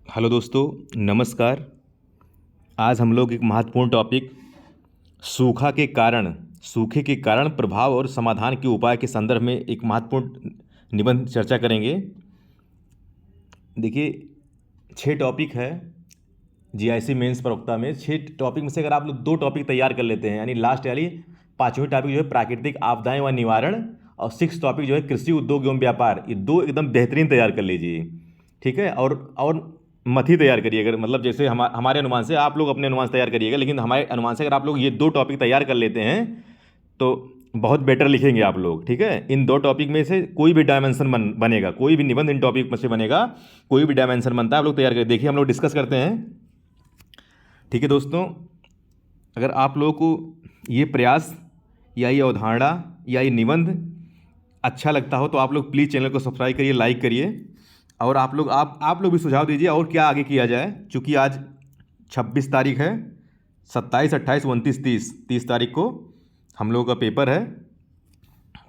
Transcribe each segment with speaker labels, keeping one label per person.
Speaker 1: Hello दोस्तों, नमस्कार। आज हम लोग एक महत्वपूर्ण टॉपिक सूखे के कारण प्रभाव और समाधान के उपाय के संदर्भ में एक महत्वपूर्ण निबंध चर्चा करेंगे। देखिए, 6 टॉपिक है जीआईसी मेंस प्रवक्ता में। 6 टॉपिक में से अगर आप लोग 2 टॉपिक तैयार कर लेते हैं, यानी लास्ट वाली 5वीं टॉपिक जो है प्राकृतिक आपदाएं व निवारण, और 6 टॉपिक जो है कृषि उद्योग एवं व्यापार, ये 2 एकदम बेहतरीन तैयार कर लीजिए। ठीक है। और मत ही तैयार करिए, अगर मतलब जैसे हमारे अनुमान से, आप लोग अपने अनुमान से तैयार करिएगा, लेकिन हमारे अनुमान से अगर आप लोग ये 2 टॉपिक तैयार कर लेते हैं तो बहुत बेटर लिखेंगे आप लोग। ठीक है। इन 2 टॉपिक में से कोई भी डायमेंशन बनेगा, कोई भी निबंध इन टॉपिक में से बनेगा, कोई भी डायमेंशन बनता है, आप लोग तैयार करिए। देखिए, हम लोग डिस्कस करते हैं। ठीक है दोस्तों, अगर आप लोगों को ये प्रयास या ये अवधारणा या ये निबंध अच्छा लगता हो तो आप लोग प्लीज़ चैनल को सब्सक्राइब करिए, लाइक करिए, और आप लोग भी सुझाव दीजिए और क्या आगे किया जाए। चूँकि आज 26 तारीख है, 27, 28, 29, 30 तारीख को हम लोगों का पेपर है।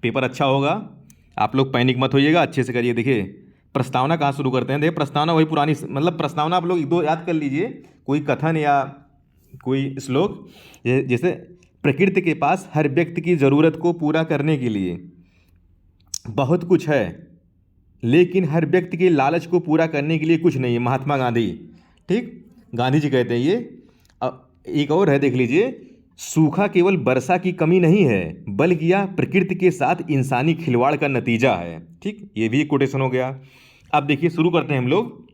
Speaker 1: पेपर अच्छा होगा, आप लोग पैनिक मत होइएगा, अच्छे से करिए। देखिए, प्रस्तावना कहाँ शुरू करते हैं। देखिए, प्रस्तावना वही पुरानी, मतलब प्रस्तावना आप लोग 1-2 याद कर लीजिए, कोई कथन या कोई श्लोक। जैसे, प्रकृति के पास हर व्यक्ति की ज़रूरत को पूरा करने के लिए बहुत कुछ है, लेकिन हर व्यक्ति के लालच को पूरा करने के लिए कुछ नहीं है। महात्मा गांधी। ठीक, गांधी जी कहते हैं ये। अब एक और है, देख लीजिए, सूखा केवल वर्षा की कमी नहीं है, बल्कि यह प्रकृति के साथ इंसानी खिलवाड़ का नतीजा है। ठीक, ये भी एक कोटेशन हो गया। अब देखिए, शुरू करते हैं हम लोग।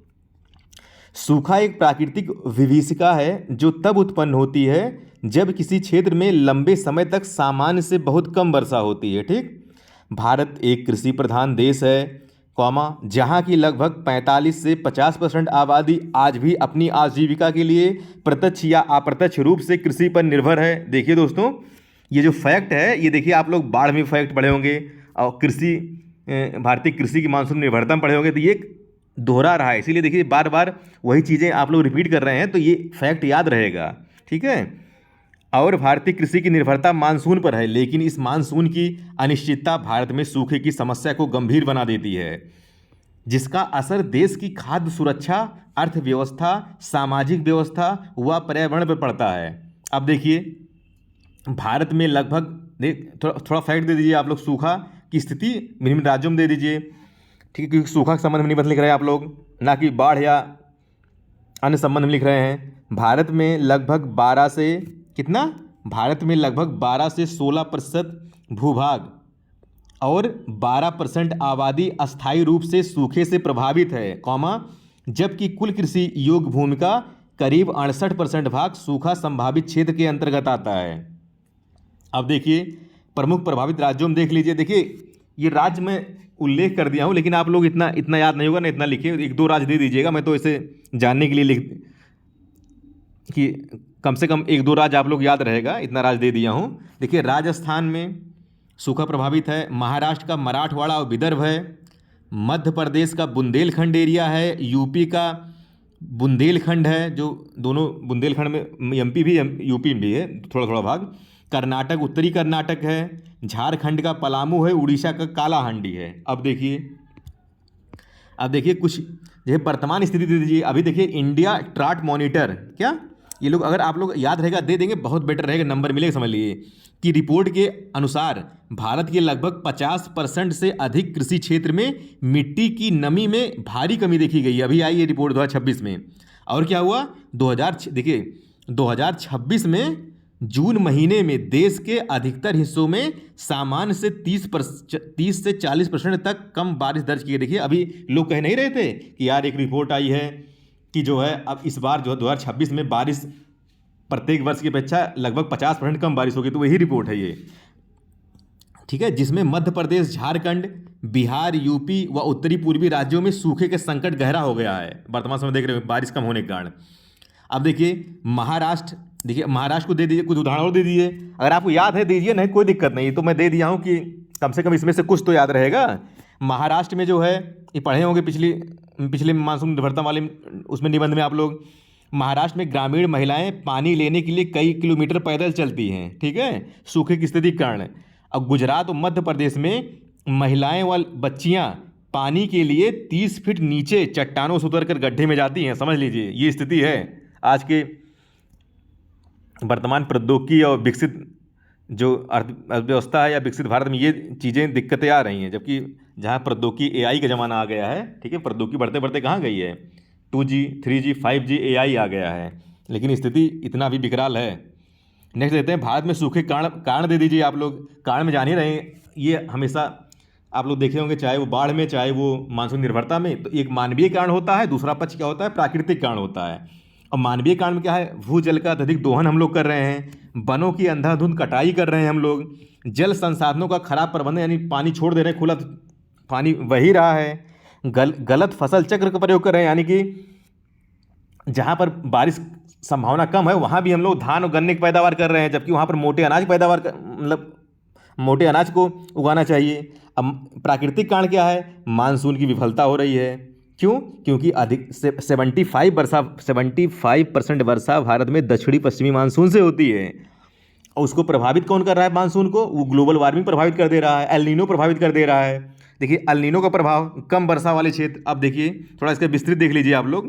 Speaker 1: सूखा एक प्राकृतिक विभीषिका है जो तब उत्पन्न होती है जब किसी क्षेत्र में लंबे समय तक सामान्य से बहुत कम वर्षा होती है। ठीक, भारत एक कृषि प्रधान देश है, जहाँ की लगभग 45 से 50% आबादी आज भी अपनी आजीविका के लिए प्रत्यक्ष या अप्रत्यक्ष रूप से कृषि पर निर्भर है। देखिए दोस्तों, ये जो फैक्ट है, ये देखिए, आप लोग बाढ़ में फैक्ट पढ़े होंगे और भारतीय कृषि की मानसून निर्भरता में पढ़े होंगे, तो ये दोहरा रहा है, इसीलिए देखिए बार बार वही चीज़ें आप लोग रिपीट कर रहे हैं, तो ये फैक्ट याद रहेगा। ठीक है। और भारतीय कृषि की निर्भरता मानसून पर है, लेकिन इस मानसून की अनिश्चितता भारत में सूखे की समस्या को गंभीर बना देती है, जिसका असर देश की खाद्य सुरक्षा, अर्थव्यवस्था, सामाजिक व्यवस्था व पर्यावरण पर पड़ता है। अब देखिए, भारत में लगभग थोड़ा फैक्ट दे दीजिए आप लोग, सूखा की स्थिति विभिन्न राज्यों में दे दीजिए। ठीक है, क्योंकि सूखा के संबंध में निबंध लिख रहे हैं आप लोग, ना कि बाढ़ या अन्य संबंध में लिख रहे हैं। भारत में लगभग 12 से 16% भूभाग और 12% आबादी अस्थायी रूप से सूखे से प्रभावित है, जबकि कुल कृषि योग्य भूमि का करीब 68% भाग सूखा संभावित क्षेत्र के अंतर्गत आता है। अब देखिए, प्रमुख प्रभावित राज्यों में देख लीजिए। देखिए, ये राज्य में उल्लेख कर दिया हूँ, लेकिन आप लोग इतना याद नहीं होगा ना, इतना लिखिए, 1-2 राज्य दे दीजिएगा। मैं तो इसे जानने के लिए लिख कि कम से कम 1-2 राज्य आप लोग याद रहेगा, इतना राज्य दे दिया हूँ। देखिए, राजस्थान में सूखा प्रभावित है, महाराष्ट्र का मराठवाड़ा और विदर्भ है, मध्य प्रदेश का बुंदेलखंड एरिया है, यूपी का बुंदेलखंड है, जो दोनों बुंदेलखंड में एमपी भी यूपी भी है, थोड़ा थोड़ा भाग, कर्नाटक, उत्तरी कर्नाटक है, झारखंड का पलामू है, उड़ीसा का कालाहांडी है। अब देखिए कुछ जो वर्तमान स्थिति दे दीजिए। अभी देखिए, इंडिया ट्राट मॉनिटर, क्या ये लोग, अगर आप लोग याद रहेगा दे देंगे, बहुत बेटर रहेगा, नंबर मिलेगा। समझ लीजिए कि रिपोर्ट के अनुसार भारत के लगभग 50% से अधिक कृषि क्षेत्र में मिट्टी की नमी में भारी कमी देखी गई। अभी आई ये रिपोर्ट 2026 में। और क्या हुआ, 2026 में जून महीने में देश के अधिकतर हिस्सों में सामान्य से 30 से 40% तक कम बारिश दर्ज की गई। देखिए, अभी लोग कह नहीं रहे थे कि यार एक रिपोर्ट आई है कि जो है अब इस बार जो 2026 में बारिश प्रत्येक वर्ष की अपेक्षा लगभग 50% कम बारिश होगी, तो वही रिपोर्ट है ये। ठीक है, जिसमें मध्य प्रदेश, झारखंड, बिहार, यूपी व उत्तरी पूर्वी राज्यों में सूखे के संकट गहरा हो गया है वर्तमान समय, देख रहे हो, बारिश कम होने के कारण। अब देखिए, महाराष्ट्र को दे दीजिए, कुछ उदाहरण और दे दीजिए, अगर आपको याद है दीजिए, नहीं कोई दिक्कत नहीं, तो मैं दे दिया हूँ कि कम से कम इसमें से कुछ तो याद रहेगा। महाराष्ट्र में जो है, ये पढ़े होंगे पिछले मानसून निर्भरता वाले उसमें निबंध में आप लोग, महाराष्ट्र में ग्रामीण महिलाएं पानी लेने के लिए कई किलोमीटर पैदल चलती हैं। ठीक है, सूखे की स्थिति के कारण। अब गुजरात और मध्य प्रदेश में महिलाएं व बच्चियां पानी के लिए 30 फीट नीचे चट्टानों से उतरकर गड्ढे में जाती हैं। समझ लीजिए ये स्थिति है आज के वर्तमान प्रौद्योगिकी और विकसित जो अर्थव्यवस्था है या विकसित भारत में, ये चीज़ें दिक्कतें आ रही हैं। जबकि जहाँ प्रौद्योगिकी AI का ज़माना आ गया है, ठीक है, प्रौद्योगिकी बढ़ते बढ़ते कहाँ गई है, 2G 3G 5G AI आ गया है, लेकिन स्थिति इतना भी विकराल है। नेक्स्ट देखते हैं, भारत में सूखे कारण दे दीजिए आप लोग। कारण में जान ही रहे हैं, ये हमेशा आप लोग देखे होंगे, चाहे वो बाढ़ में चाहे वो मानसून निर्भरता में, तो एक मानवीय कारण होता है, दूसरा पक्ष क्या होता है, प्राकृतिक कारण होता है। और मानवीय कारण में क्या है, भूजल का अत्यधिक दोहन हम लोग कर रहे हैं, वनों की अंधाधुंध कटाई कर रहे हैं हम लोग, जल संसाधनों का खराब प्रबंधन, यानी पानी छोड़ दे रहे हैं, खुला पानी वही रहा है, गलत फसल चक्र का प्रयोग कर रहे हैं, यानी कि जहाँ पर बारिश संभावना कम है वहाँ भी हम लोग धान और गन्ने की पैदावार कर रहे हैं, जबकि वहाँ पर मोटे अनाज पैदावार मतलब मोटे अनाज को उगाना चाहिए। अब प्राकृतिक कारण क्या है, मानसून की विफलता हो रही है। क्यों? क्योंकि अधिक 75% वर्षा भारत में दक्षिणी पश्चिमी मानसून से होती है। और उसको प्रभावित कौन कर रहा है मानसून को, वो ग्लोबल वार्मिंग प्रभावित कर दे रहा है, एल नीनो प्रभावित कर दे रहा है। देखिए एल नीनो का प्रभाव कम वर्षा वाले क्षेत्र, अब देखिए थोड़ा इसका विस्तृत देख लीजिए आप लोग।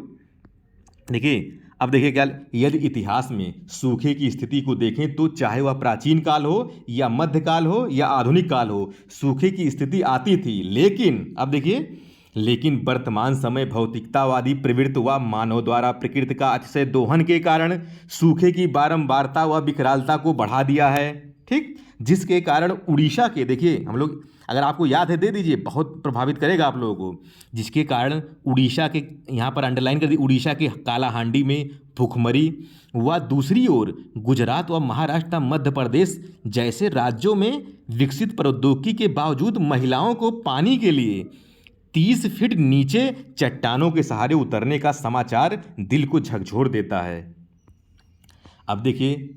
Speaker 1: देखिए अब देखिए क्या, यदि इतिहास में सूखे की स्थिति को देखें तो चाहे वह प्राचीन काल हो या मध्यकाल हो या आधुनिक काल हो, सूखे की स्थिति आती थी। लेकिन अब देखिए, लेकिन वर्तमान समय भौतिकतावादी प्रवृत्ति व मानव द्वारा प्रकृति का अतिशय दोहन के कारण सूखे की बारंबारता व विकरालता को बढ़ा दिया है। ठीक, जिसके कारण उड़ीसा के, देखिए हम लोग, अगर आपको याद है दे दीजिए, बहुत प्रभावित करेगा आप लोगों को। जिसके कारण उड़ीसा के, यहाँ पर अंडरलाइन कर दी, उड़ीसा के कालाहांडी में भूखमरी व दूसरी ओर गुजरात व महाराष्ट्र मध्य प्रदेश जैसे राज्यों में विकसित प्रौद्योगिकी के बावजूद महिलाओं को पानी के लिए 30 फीट नीचे चट्टानों के सहारे उतरने का समाचार दिल को झकझोर देता है। अब देखिए,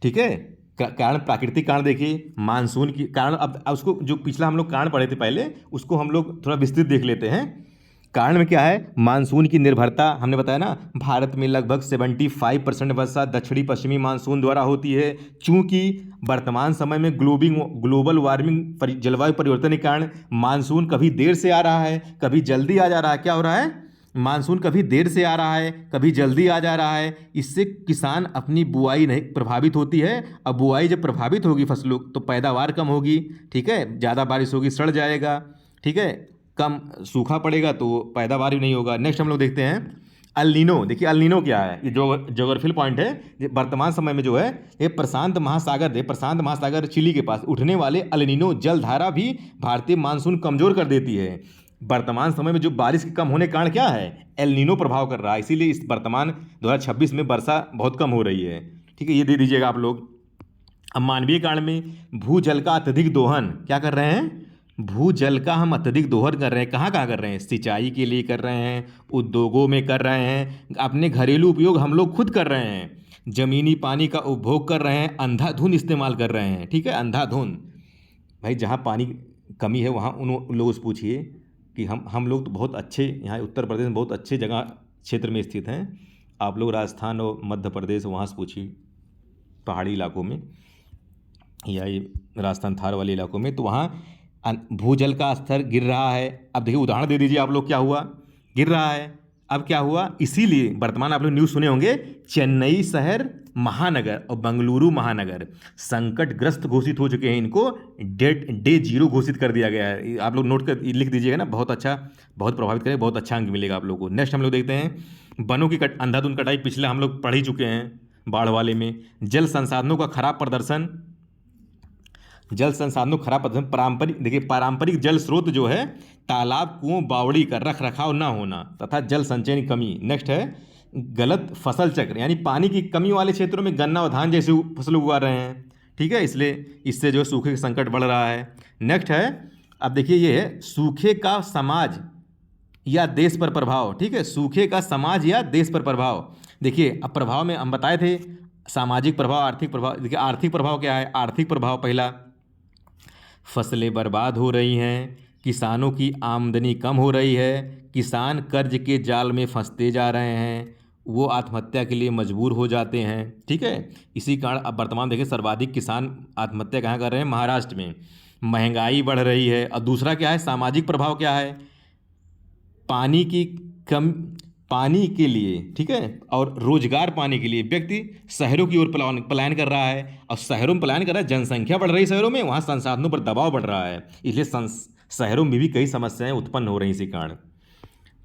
Speaker 1: ठीक है, कारण प्राकृतिक कारण देखिए, मानसून की कारण, अब उसको जो पिछला हम लोग कारण पढ़े थे पहले, उसको हम लोग थोड़ा विस्तृत देख लेते हैं। कारण में क्या है, मानसून की निर्भरता, हमने बताया ना, भारत में लगभग 75% वर्षा दक्षिणी पश्चिमी मानसून द्वारा होती है। चूंकि वर्तमान समय में ग्लोबल वार्मिंग, जलवायु परिवर्तन के कारण मानसून कभी देर से आ रहा है, कभी जल्दी आ जा रहा है। क्या हो रहा है, मानसून कभी देर से आ रहा है, कभी जल्दी आ जा रहा है। इससे किसान अपनी बुआई नहीं प्रभावित होती है। अब बुआई जब प्रभावित होगी फसलों, तो पैदावार कम होगी, ठीक है, ज़्यादा बारिश होगी सड़ जाएगा, ठीक है, कम सूखा पड़ेगा तो पैदावार भी नहीं होगा। नेक्स्ट हम लोग देखते हैं अल नीनो। देखिए अल नीनो क्या है, ये ज्योग्राफिकल पॉइंट है। वर्तमान समय में जो है, ये प्रशांत महासागर चिली के पास उठने वाले अल नीनो जलधारा भी भारतीय मानसून कमजोर कर देती है। वर्तमान समय में जो बारिश के कम होने का कारण क्या है, एल नीनो प्रभाव कर रहा है, इसीलिए इस वर्तमान 2026 में वर्षा बहुत कम हो रही है। ठीक है, ये दे दीजिएगा आप लोग। अब मानवीय कारण में भूजल का अत्यधिक दोहन, क्या कर रहे हैं, भूजल का हम अत्यधिक दोहन कर रहे हैं। कहाँ कहाँ कर रहे हैं, सिंचाई के लिए कर रहे हैं, उद्योगों में कर रहे हैं, अपने घरेलू उपयोग हम लोग खुद कर रहे हैं, जमीनी पानी का उपभोग कर रहे हैं, अंधाधुंध इस्तेमाल कर रहे हैं। ठीक है, अंधाधुंध। भाई जहाँ पानी कमी है वहाँ उन लोगों से पूछिए कि हम लोग तो बहुत अच्छे, यहाँ उत्तर प्रदेश में बहुत अच्छे जगह क्षेत्र में स्थित हैं। आप लोग राजस्थान और मध्य प्रदेश वहाँ से पूछिए, पहाड़ी इलाकों में या ये राजस्थान थार वाले इलाकों में, तो वहाँ भूजल का स्तर गिर रहा है। अब देखिए उदाहरण दे दीजिए आप लोग, क्या हुआ, गिर रहा है। अब क्या हुआ, इसीलिए वर्तमान आप लोग न्यूज़ सुने होंगे, चेन्नई शहर महानगर और बेंगलुरु महानगर संकटग्रस्त घोषित हो चुके हैं। इनको डे 0 घोषित कर दिया गया है। आप लोग नोट कर लिख दीजिएगा ना, बहुत अच्छा, बहुत प्रभावित करें, बहुत अच्छा अंक मिलेगा आप लोगों को। नेक्स्ट हम लोग देखते हैं वनों की अंधाधुंध कटाई, पिछले हम लोग पढ़ ही चुके हैं बाढ़ वाले में। जल संसाधनों का खराब प्रदर्शन, पारंपरिक, देखिए पारंपरिक जल स्रोत जो है, तालाब, कुओं, बावड़ी का रख रखाव न होना तथा जल संचय की कमी। नेक्स्ट है गलत फसल चक्र, यानी पानी की कमी वाले क्षेत्रों में गन्ना और धान जैसे फसल उगा रहे हैं। ठीक है, इसलिए इससे जो सूखे का संकट बढ़ रहा है। नेक्स्ट है, अब देखिए ये है सूखे का समाज या देश पर प्रभाव। ठीक है, सूखे का समाज या देश पर प्रभाव। देखिए अब प्रभाव में हम बताए थे, सामाजिक प्रभाव, आर्थिक प्रभाव। देखिए आर्थिक प्रभाव क्या है, आर्थिक प्रभाव पहला, फसलें बर्बाद हो रही हैं, किसानों की आमदनी कम हो रही है, किसान कर्ज के जाल में फंसते जा रहे हैं, वो आत्महत्या के लिए मजबूर हो जाते हैं। ठीक है, इसी कारण अब वर्तमान देखिए सर्वाधिक किसान आत्महत्या कहाँ कर रहे हैं, महाराष्ट्र में। महंगाई बढ़ रही है। और दूसरा क्या है, सामाजिक प्रभाव क्या है, पानी की कम पानी के लिए, ठीक है, और रोजगार पाने के लिए व्यक्ति शहरों की ओर पलायन कर रहा है। और शहरों में पलायन कर रहा है, जनसंख्या बढ़ रही है शहरों में, वहाँ संसाधनों पर दबाव बढ़ रहा है, इसलिए शहरों में भी कई समस्याएं उत्पन्न हो रही इसी कारण।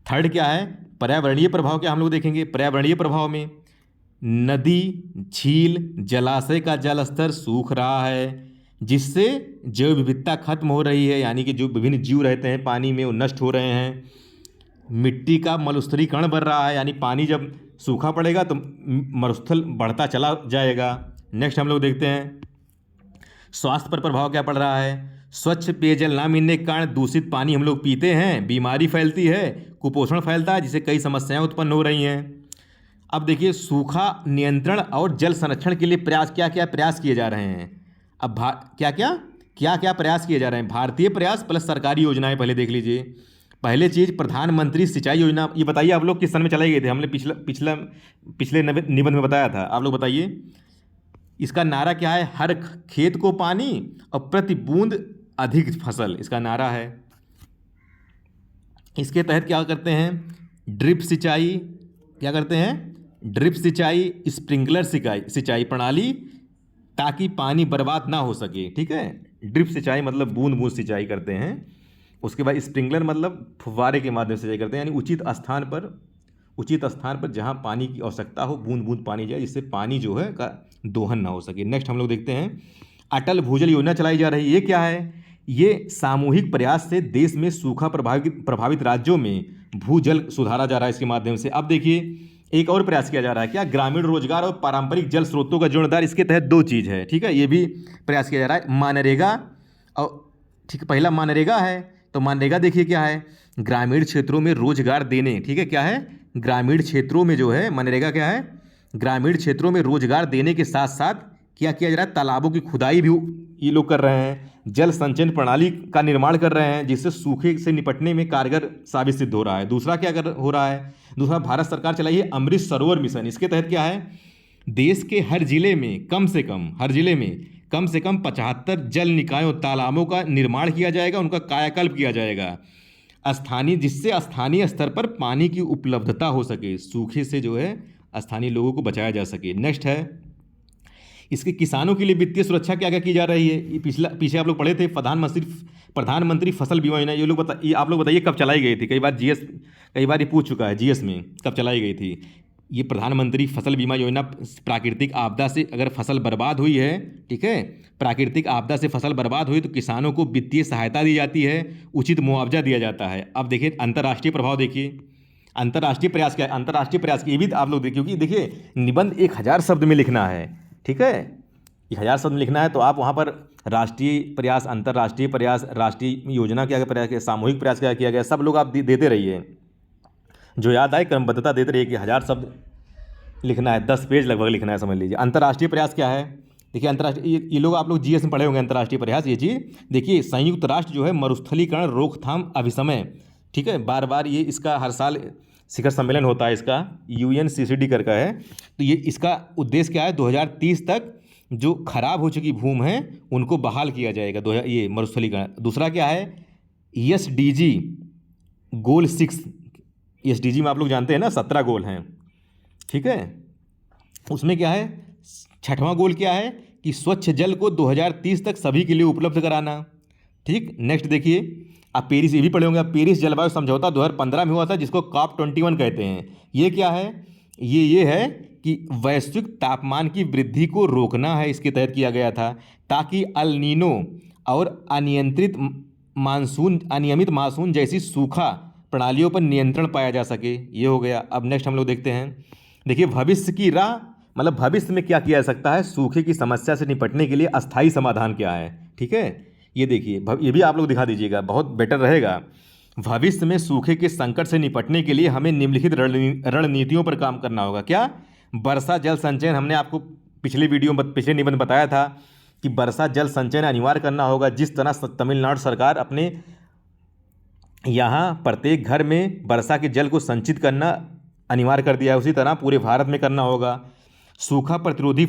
Speaker 1: थर्ड क्या है, पर्यावरणीय प्रभाव क्या हम लोग देखेंगे। पर्यावरणीय प्रभाव में नदी, झील, जलाशय का जल स्तर सूख रहा है, जिससे जैव विविधता खत्म हो रही है, यानी कि जो विभिन्न जीव रहते हैं पानी में वो नष्ट हो रहे हैं। मिट्टी का मरुस्थलीकरण बढ़ रहा है, यानी पानी जब सूखा पड़ेगा तो मरुस्थल बढ़ता चला जाएगा। नेक्स्ट हम लोग देखते हैं स्वास्थ्य पर प्रभाव क्या पड़ रहा है। स्वच्छ पेयजल ना मिलने के कारण दूषित पानी हम लोग पीते हैं, बीमारी फैलती है, कुपोषण फैलता है, जिससे कई समस्याएं उत्पन्न हो रही हैं। अब देखिए सूखा नियंत्रण और जल संरक्षण के लिए क्या क्या प्रयास किए जा रहे हैं। अब क्या क्या प्रयास किए जा रहे हैं। भारतीय प्रयास प्लस सरकारी योजनाएं पहले देख लीजिए। पहले चीज़ प्रधानमंत्री सिंचाई योजना, ये बताइए आप लोग किस सन में चलाई गई थी। हमने पिछले निबंध में बताया था, आप लोग बताइए। इसका नारा क्या है, हर खेत को पानी और प्रति बूंद अधिक फसल, इसका नारा है। इसके तहत क्या करते हैं, ड्रिप सिंचाई, क्या करते हैं, ड्रिप सिंचाई, स्प्रिंकलर सिंचाई प्रणाली, ताकि पानी बर्बाद ना हो सके, ठीक है। ड्रिप सिंचाई मतलब बूंद बूंद सिंचाई करते हैं। उसके बाद स्प्रिंकलर मतलब फुव्वारे के माध्यम से सिंचाई करते हैं, यानी उचित स्थान पर जहाँ पानी की आवश्यकता हो बूंद बूंद पानी जाए, जिससे पानी जो है का दोहन ना हो सके। नेक्स्ट हम लोग देखते हैं अटल भूजल योजना चलाई जा रही है। ये क्या है, ये सामूहिक प्रयास से देश में सूखा प्रभावित राज्यों में भूजल सुधारा जा रहा है इसके माध्यम से। अब देखिए एक और प्रयास किया जा रहा है, क्या, ग्रामीण रोजगार और पारंपरिक जल स्रोतों का जोड़दार। इसके तहत दो चीज़ है, ठीक है, ये भी प्रयास किया जा रहा है। मनरेगा और, ठीक है, पहला मनरेगा है, तो मनरेगा देखिए क्या है, ग्रामीण क्षेत्रों में रोजगार देने, ठीक है, क्या है, ग्रामीण क्षेत्रों में जो है मनरेगा क्या है, ग्रामीण क्षेत्रों में रोजगार देने के साथ साथ क्या किया जा रहा है, तालाबों की खुदाई भी ये लोग कर रहे हैं, जल संचयन प्रणाली का निर्माण कर रहे हैं, जिससे सूखे से निपटने में कारगर साबित सिद्ध हो रहा है। दूसरा क्या हो रहा है, दूसरा भारत सरकार चलाई है अमृत सरोवर मिशन। इसके तहत क्या है, देश के हर जिले में कम से कम 75 जल निकायों तालाबों का निर्माण किया जाएगा, उनका कायाकल्प किया जाएगा जिससे स्थानीय स्तर पर पानी की उपलब्धता हो सके, सूखे से जो है स्थानीय लोगों को बचाया जा सके। नेक्स्ट है इसके किसानों के लिए वित्तीय सुरक्षा क्या क्या की जा रही है। ये पीछे आप लोग पढ़े थे प्रधानमंत्री फसल बीमा योजना। ये आप लोग बताइए कब चलाई गई थी। कई बार ये पूछ चुका है जीएस में, कब चलाई गई थी ये प्रधानमंत्री फसल बीमा योजना। प्राकृतिक आपदा से अगर फसल बर्बाद हुई है, ठीक है, प्राकृतिक आपदा से फसल बर्बाद हुई तो किसानों को वित्तीय सहायता दी जाती है, उचित मुआवजा दिया जाता है। अब देखिए अंतर्राष्ट्रीय प्रभाव देखिए, अंतर्राष्ट्रीय प्रयास क्या है, अंतर्राष्ट्रीय प्रयास ये भी आप लोग देखिए, क्योंकि देखिए निबंध 1000 शब्द में लिखना है, ठीक है, 1000 शब्द में लिखना है, तो आप वहाँ पर राष्ट्रीय प्रयास, अंतर्राष्ट्रीय प्रयास, राष्ट्रीय योजना क्या प्रयास किया, सामूहिक प्रयास क्या किया गया, सब लोग आप देते रहिए, जो याद आए क्रमबद्धता देते रहिए कि 1000 शब्द लिखना है, 10 पेज लगभग लिखना है, समझ लीजिए। अंतर्राष्ट्रीय प्रयास क्या है, देखिए अंतर्राष्ट्रीय ये लोग आप लोग जीएस में पढ़े होंगे अंतर्राष्ट्रीय प्रयास। ये चीज़ देखिए, संयुक्त राष्ट्र जो है मरुस्थलीकरण रोकथाम अभिसमय, ठीक है, बार बार ये इसका हर साल शिखर सम्मेलन होता है, इसका UNCCD कर का है। तो ये इसका उद्देश्य क्या है, 2030 तक जो खराब हो चुकी भूमि है उनको बहाल किया जाएगा, ये मरुस्थलीकरण। दूसरा क्या है, ESDG गोल 6, ESDG में आप लोग जानते हैं ना 17 गोल हैं, ठीक है, उसमें क्या है, 6वां गोल क्या है कि स्वच्छ जल को 2030 तक सभी के लिए उपलब्ध कराना, ठीक। नेक्स्ट देखिए, आप पेरिस ये भी पढ़े होंगे, आप पेरिस जलवायु समझौता 2015 में हुआ था, जिसको COP21 कहते हैं। ये क्या है, ये है कि वैश्विक तापमान की वृद्धि को रोकना है, इसके तहत किया गया था, ताकि अल नीनो और अनियमित मानसून जैसी सूखा प्रणालियों पर नियंत्रण पाया जा सके। ये हो गया। अब नेक्स्ट हम लोग देखते हैं, देखिए भविष्य की राह, मतलब भविष्य में क्या किया जा सकता है, सूखे की समस्या से निपटने के लिए अस्थायी समाधान क्या है, ठीक है। ये देखिए, ये भी आप लोग दिखा दीजिएगा, बहुत बेटर रहेगा। भविष्य में सूखे के संकट से निपटने के लिए हमें निम्नलिखित रणनीतियों पर काम करना होगा। क्या, वर्षा जल संचयन, हमने आपको पिछले निबंध बताया था कि वर्षा जल संचयन अनिवार्य करना होगा। जिस तरह तमिलनाडु सरकार अपने यहाँ प्रत्येक घर में वर्षा के जल को संचित करना अनिवार्य कर दिया है, उसी तरह पूरे भारत में करना होगा। सूखा प्रतिरोधी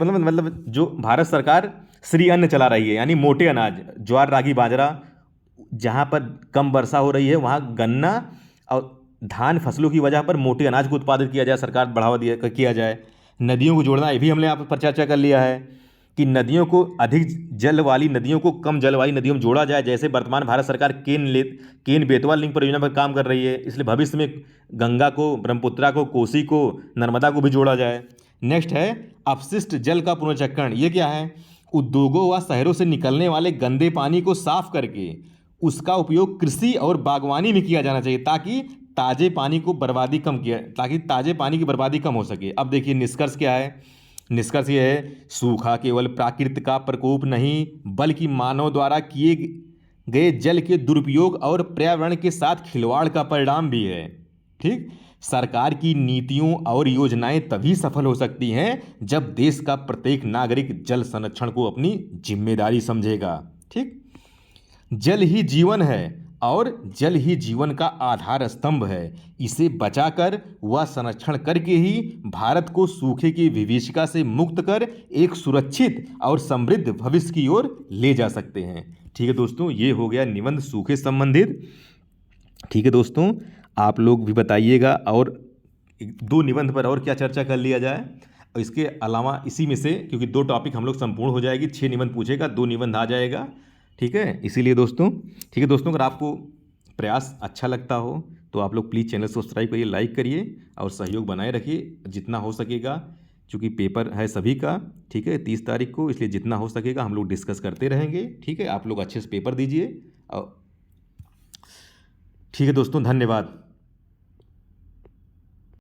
Speaker 1: मतलब जो भारत सरकार श्री अन्न चला रही है, यानी मोटे अनाज, ज्वार रागी बाजरा जहाँ पर कम वर्षा हो रही है वहाँ गन्ना और धान फसलों की वजह पर मोटे अनाज को उत्पादित किया जाए, सरकार बढ़ावा दिया किया जाए। नदियों को जोड़ना, ये भी हमने यहाँ पर चर्चा कर लिया है कि नदियों को अधिक जल वाली नदियों को कम जल वाली नदियों में जोड़ा जाए। जैसे वर्तमान भारत सरकार केन बेतवा लिंक परियोजना पर काम कर रही है, इसलिए भविष्य में गंगा को, ब्रह्मपुत्रा को, कोसी को, नर्मदा को भी जोड़ा जाए। नेक्स्ट है अपशिष्ट जल का पुनर्चक्रण। ये क्या है? उद्योगों व शहरों से निकलने वाले गंदे पानी को साफ करके उसका उपयोग कृषि और बागवानी में किया जाना चाहिए, ताकि ताजे पानी की बर्बादी कम हो सके। अब देखिए निष्कर्ष क्या है? निष्कर्ष ये है, सूखा केवल प्राकृतिक का प्रकोप नहीं बल्कि मानव द्वारा किए गए जल के दुरुपयोग और पर्यावरण के साथ खिलवाड़ का परिणाम भी है। ठीक, सरकार की नीतियों और योजनाएं तभी सफल हो सकती हैं जब देश का प्रत्येक नागरिक जल संरक्षण को अपनी जिम्मेदारी समझेगा। ठीक, जल ही जीवन है और जल ही जीवन का आधार स्तंभ है। इसे बचाकर व संरक्षण करके ही भारत को सूखे की विभीषिका से मुक्त कर एक सुरक्षित और समृद्ध भविष्य की ओर ले जा सकते हैं। ठीक है दोस्तों, ये हो गया निबंध सूखे संबंधित। ठीक है दोस्तों, आप लोग भी बताइएगा और दो निबंध पर और क्या चर्चा कर लिया जाए। और इसके अलावा इसी में से, क्योंकि 2 टॉपिक हम लोग संपूर्ण हो जाएगी, 6 निबंध पूछेगा, 2 निबंध आ जाएगा। ठीक है, इसीलिए दोस्तों, ठीक है दोस्तों, अगर आपको प्रयास अच्छा लगता हो तो आप लोग प्लीज़ चैनल सब्सक्राइब करिए, लाइक करिए और सहयोग बनाए रखिए जितना हो सकेगा। क्योंकि पेपर है सभी का, ठीक है, 30 तारीख को, इसलिए जितना हो सकेगा हम लोग डिस्कस करते रहेंगे। ठीक है, आप लोग अच्छे से पेपर दीजिए और ठीक है दोस्तों, धन्यवाद।